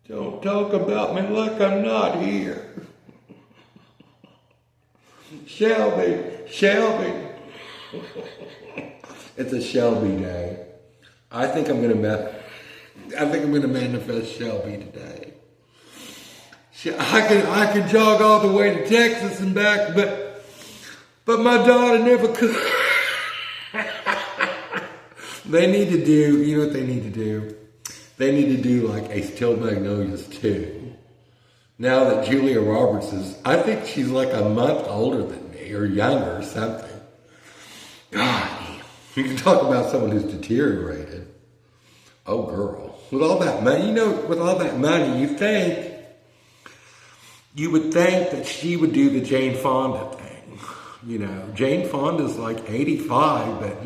Don't talk about me like I'm not here. Shelby. It's a Shelby day. I think I'm gonna manifest Shelby today. I can jog all the way to Texas and back, but my daughter never could. They need to do, you know what they need to do? They need to do like a Still Magnolias 2. Now that Julia Roberts I think she's like a month older than me, or younger or something. God, you can talk about someone who's deteriorated. Oh girl, with all that money, with all that money, you would think that she would do the Jane Fonda thing. Jane Fonda's like 85, but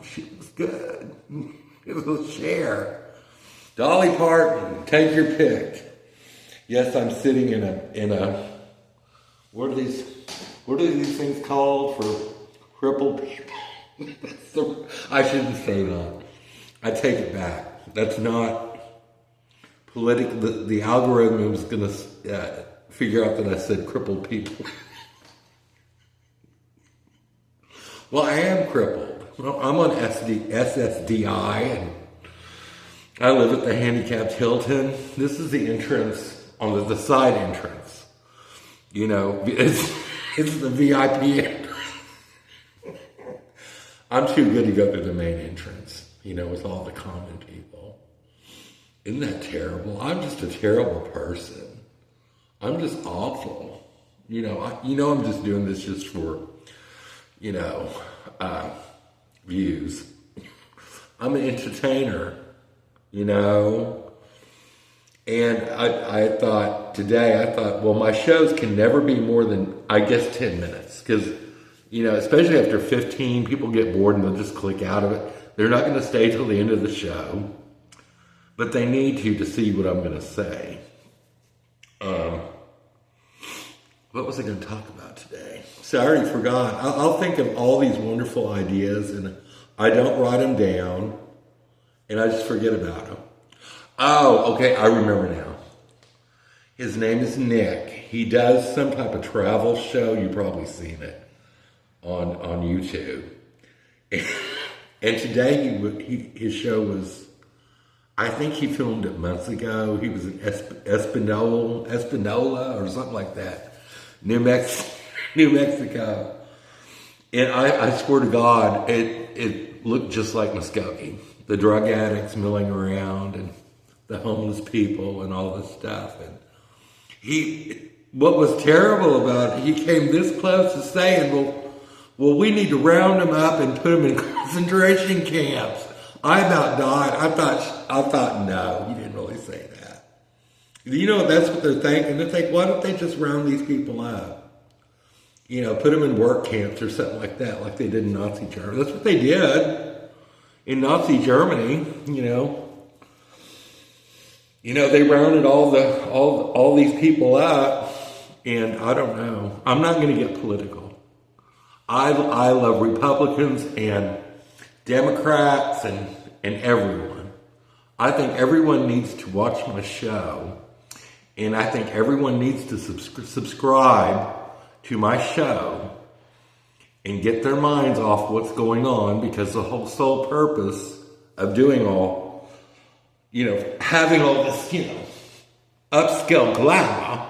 she was good. It was a share. Dolly Parton, take your pick. Yes, I'm sitting in a what are these things called for crippled people? I shouldn't say that. I take it back. That's not political. The algorithm is going to figure out that I said crippled people. Well, I am crippled. Well, I'm on SSDI, and I live at the handicapped Hilton. This is the entrance, on the side entrance. It's the VIP entrance. I'm too good to go through the main entrance, with all the common people. Isn't that terrible? I'm just a terrible person. I'm just awful. I'm just doing this just for, views. I'm an entertainer, And I thought, well, my shows can never be more than, I guess, 10 minutes. Because, especially after 15, people get bored and they'll just click out of it. They're not going to stay till the end of the show. But they need to see what I'm going to say. What was I going to talk about today? So I already forgot. I'll think of all these wonderful ideas, and I don't write them down, and I just forget about them. Oh, okay, I remember now. His name is Nick. He does some type of travel show. You've probably seen it on YouTube. And today his show was, I think he filmed it months ago. He was in Espanola or something like that. New Mexico. And I swear to God, it looked just like Muskogee. The drug addicts milling around and the homeless people and all this stuff. And what was terrible about it, he came this close to saying, well, we need to round them up and put them in concentration camps. I about died. I thought, no, he didn't really say that. That's what they're thinking. They think, why don't they just round these people up? Put them in work camps or something like that, like they did in Nazi Germany. That's what they did in Nazi Germany. They rounded all these people up, and I don't know. I'm not going to get political. I love Republicans and Democrats and everyone. I think everyone needs to watch my show, and I think everyone needs to subscribe to my show and get their minds off what's going on, because the whole sole purpose of doing having all this, upscale glamour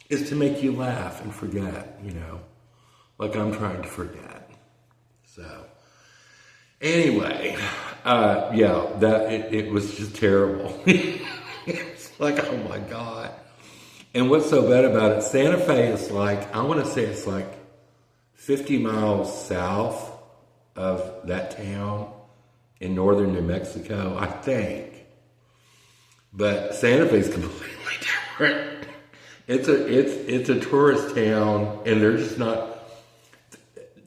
is to make you laugh and forget, like I'm trying to forget. So, anyway, it was just terrible. It's like, oh my God. And what's so bad about it, Santa Fe is like, I want to say it's like 50 miles south of that town in northern New Mexico, I think. But Santa Fe is completely different. It's a tourist town, and they're just not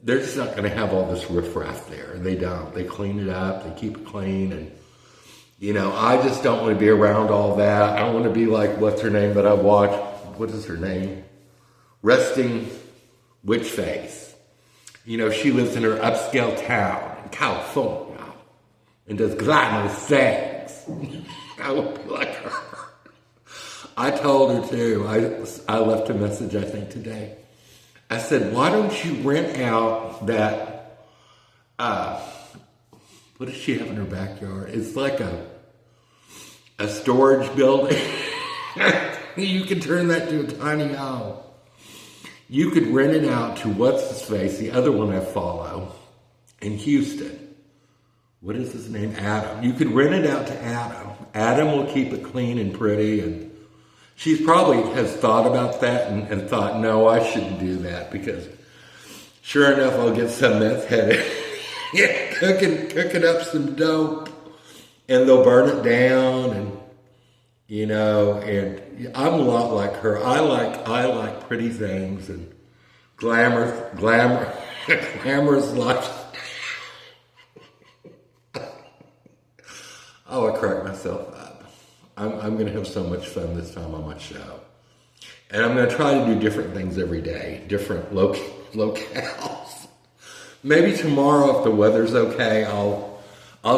going to have all this riffraff there. They don't. They clean it up. They keep it clean. And, I just don't want to be around all that. I don't want to be like, what's her name that I watch? What is her name? Resting Witch Face. She lives in her upscale town in California and does glamorous things. I would be like her. I told her too. I left a message, I think, today. I said, why don't you rent out that, what does she have in her backyard? It's like a storage building. You could turn that to a tiny home. You could rent it out to what's his face, the other one I follow, in Houston. What is his name? Adam. You could rent it out to Adam. Adam will keep it clean and pretty, and she probably has thought about that and thought, no, I shouldn't do that, because sure enough, I'll get some meth headed cooking up some dope, and they'll burn it down, and and I'm a lot like her. I like pretty things and glamorous life. Oh, I crack myself up. I'm going to have so much fun this time on my show. And I'm going to try to do different things every day, different locales. Maybe tomorrow, if the weather's okay, I'll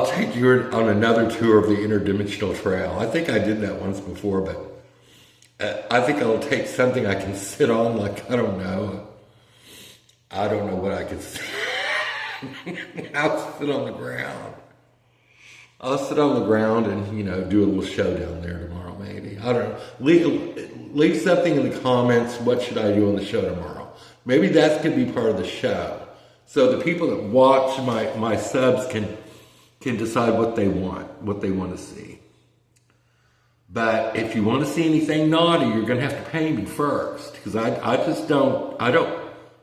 take you on another tour of the Interdimensional Trail. I think I did that once before, but I think I'll take something I can sit on, like, I don't know what I could sit. I'll sit on the ground. I'll sit on the ground and, do a little show down there tomorrow, maybe. I don't know. Leave something in the comments. What should I do on the show tomorrow? Maybe that's going to be part of the show. So the people that watch my subs can decide what they want to see. But if you want to see anything naughty, you're going to have to pay me first. Because I'm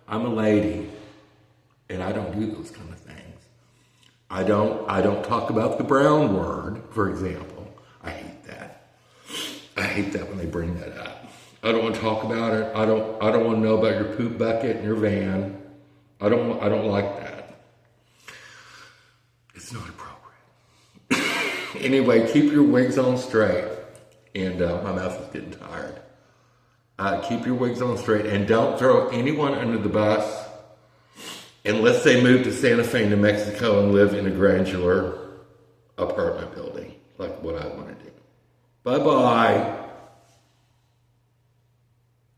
a lady, and I don't do those kind of things. I don't talk about the brown word, for example. I hate that. I hate that when they bring that up. I don't want to talk about it. I don't want to know about your poop bucket and your van. I don't like that. It's not appropriate. Anyway, keep your wigs on straight. And my mouth is getting tired. Keep your wigs on straight, and don't throw anyone under the bus unless they move to Santa Fe, New Mexico, and live in a granular apartment building, like what I want to do. Bye-bye.